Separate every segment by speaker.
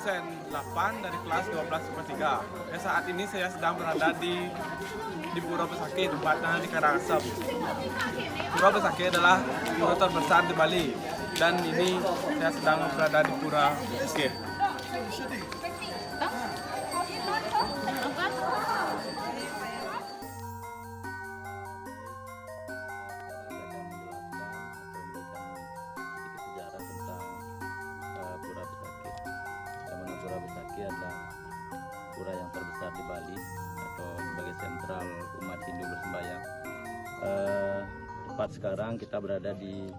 Speaker 1: absen 8 dari kelas 12/3. Saat ini saya sedang berada di Pura Besakih, tempatnya di Karangasem. Pura Besakih adalah pura terbesar di Bali, dan ini saya sedang berada di Pura Besakih.
Speaker 2: Pura Besakih adalah pura yang terbesar di Bali atau sebagai sentral umat Hindu bersembahyang. Tepat sekarang kita berada di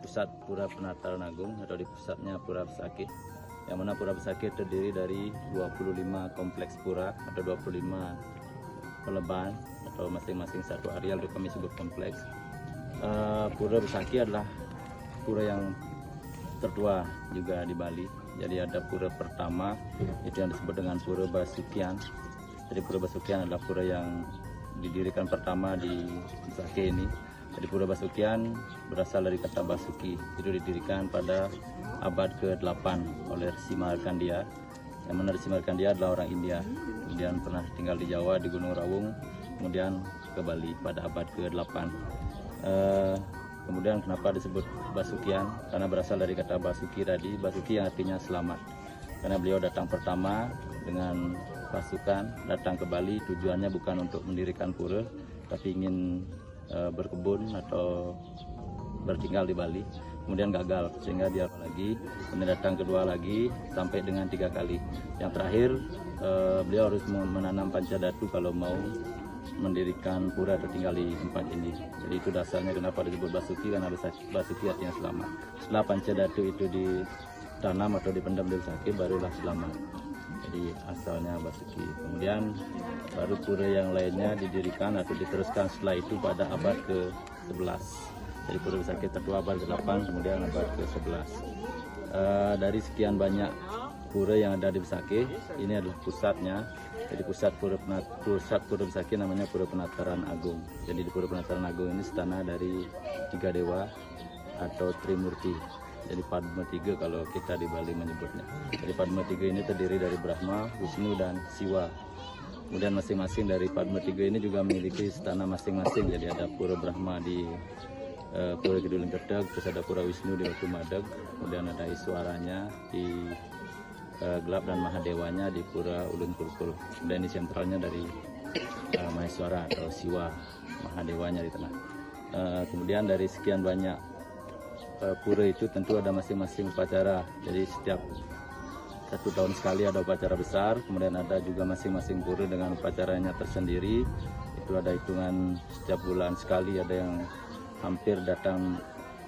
Speaker 2: pusat Pura Penataran Agung atau di pusatnya Pura Besakih, yang mana Pura Besakih terdiri dari 25 kompleks pura atau 25 peleban atau masing-masing satu areal itu kami sebut kompleks. Pura Besakih adalah pura yang tertua juga di Bali. Jadi ada pura pertama itu yang disebut dengan Pura Basukian. Jadi Pura Basukian adalah pura yang didirikan pertama di Besakih ini. Jadi Pura Basukian berasal dari kata Basuki. Itu didirikan pada abad ke-8 oleh Rsi Markandeya. Yang mana Rsi Markandeya adalah orang India. Kemudian pernah tinggal di Jawa di Gunung Rawung, kemudian ke Bali pada abad ke-8. Kemudian kenapa disebut Basukian? Karena berasal dari kata Basuki tadi, Basuki yang artinya selamat. Karena beliau datang pertama dengan pasukan, datang ke Bali, tujuannya bukan untuk mendirikan pura, tapi ingin berkebun atau bertinggal di Bali. Kemudian gagal, sehingga dia lagi, kemudian datang kedua lagi, sampai dengan 3 kali. Yang terakhir, beliau harus menanam pancadatu kalau mau mendirikan pura atau tinggal di tempat ini. Jadi itu dasarnya kenapa disebut Basuki, karena Basuki artinya selamat. Setelah pancadatu itu ditanam atau dipendam di Besakih, barulah selamat. Jadi asalnya Basuki. Kemudian baru pura yang lainnya didirikan atau diteruskan setelah itu pada abad ke-11. Jadi Pura Besakih tertua abad ke-8, kemudian abad ke-11. Dari sekian banyak pura yang ada di Besakih, ini adalah pusatnya. Jadi pusat Pura Besakih namanya Pura Penataran Agung. Jadi di Pura Penataran Agung ini istana dari 3 dewa atau Trimurti. Jadi Padma 3 kalau kita di Bali menyebutnya. Jadi Padma 3 ini terdiri dari Brahma, Wisnu, dan Siwa. Kemudian masing-masing dari Padma 3 ini juga memiliki istana masing-masing. Jadi ada Pura Brahma di Pura Kidul Gerdeg, terus ada Pura Wisnu di Batu Madeg, kemudian ada Iswaranya di Gelap dan Mahadewanya di Pura Ulun Kulkul. Dan ini sentralnya dari Maheswara atau Siwa, Mahadewanya di tengah. Kemudian dari sekian banyak pura itu tentu ada masing-masing upacara. Jadi setiap 1 tahun sekali ada upacara besar. Kemudian ada juga masing-masing pura dengan upacaranya tersendiri. Itu ada hitungan setiap bulan sekali, ada yang hampir datang.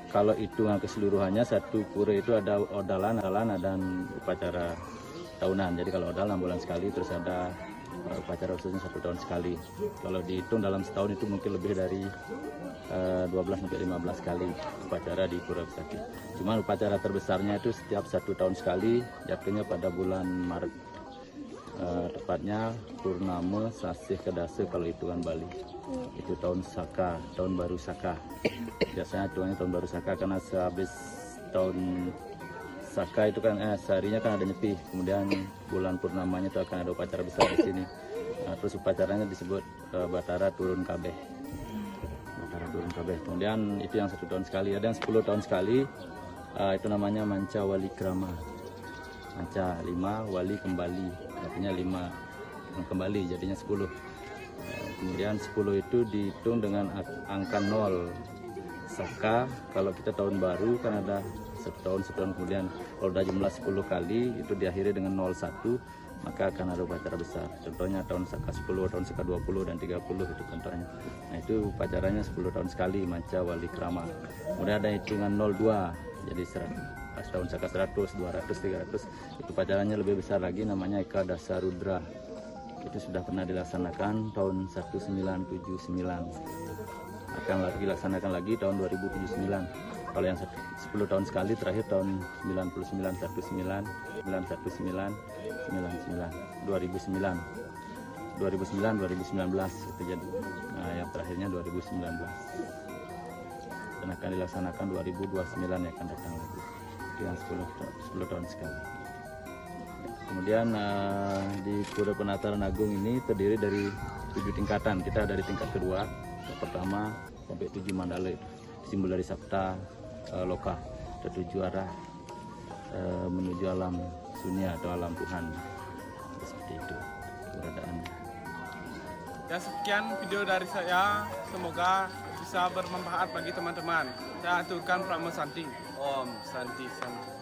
Speaker 2: Kalau hitungan keseluruhannya satu pura itu ada odalan dan upacara tahunan. Jadi kalau odal 6 bulan sekali, terus ada upacara khususnya 1 tahun sekali. Kalau dihitung dalam setahun itu mungkin lebih dari 12-15 kali upacara di Pura Besakih. Cuma upacara terbesarnya itu setiap 1 tahun sekali, jatuhnya pada bulan Maret. Tepatnya Purnama Sasih Kedasa kalau hitungan Bali. Itu tahun Saka, tahun baru Saka. Biasanya hitungannya tahun baru Saka karena sehabis tahun Saka itu kan seharinya kan ada nyepi. Kemudian bulan purnamanya itu akan ada upacara besar di sini. Terus upacaranya disebut Batara Turun Kabeh. Batara Turun Kabeh. Kemudian itu yang 1 tahun sekali. Ada yang 10 tahun sekali. Itu namanya Manca Wali Krama. Manca 5, Wali kembali. Artinya 5 kembali, jadinya 10. Kemudian 10 itu dihitung dengan angka 0. Saka, kalau kita tahun baru kan ada 1 tahun kemudian. Kalau udah jumlah 10 kali itu diakhiri dengan 01, maka akan ada upacara besar. Contohnya tahun Saka 10, tahun Saka 20 dan 30 itu contohnya. Nah itu upacaranya 10 tahun sekali, Manca Wali Krama. Kemudian ada hitungan 02, jadi 100. Tahun Saka 100, 200, 300 itu upacaranya lebih besar lagi, namanya Eka Dasa Rudra. Itu sudah pernah dilaksanakan tahun 1979, akan lagi dilaksanakan lagi tahun 2079. Kalau yang 10 tahun sekali terakhir tahun 99, 19, 919, 2009, 2019 itu jadi. Nah, yang terakhirnya 2019 dan akan dilaksanakan 2029 yang akan datang lagi. Itu yang 10 tahun sekali. Kemudian di Pura Penataran Agung ini terdiri dari 7 tingkatan. Kita dari tingkat kedua, yang pertama sampai 7 mandala, simbol dari Sabta Loka, ada 7 arah menuju alam sunia atau alam Tuhan. Seperti itu keberadaannya.
Speaker 1: Ya, sekian video dari saya, semoga bisa bermanfaat bagi teman-teman. Saya aturkan Pramo Santi. Om Santi Santi.